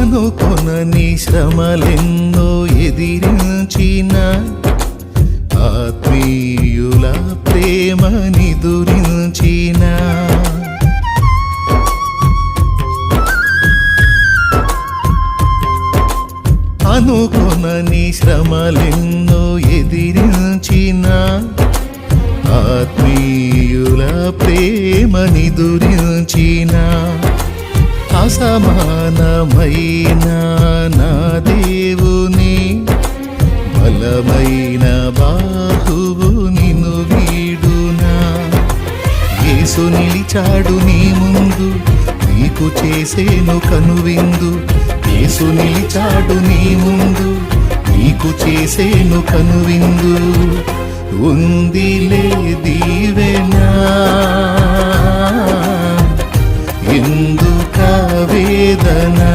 అనుకొనని శ్రమలెన్నో ఎదిరించిన ఆత్మీయుల ప్రేమనిదురించిన అనుకొనని శ్రమలెన్నో ఎదిరించిన ఆత్మీయుల ప్రేమనిదురించిన అసమానమైన నా దేవుని బలమైన బాహువు నిన్ను వీడునా. యేసు నిలిచాడు నీ ముందు, నీకు చేసేను కనువిందు. యేసు నిలిచాడు నీ ముందు, నీకు చేసేను కనువిందు. ఉందిలే దీవెనా, ఎందుక వేదనా.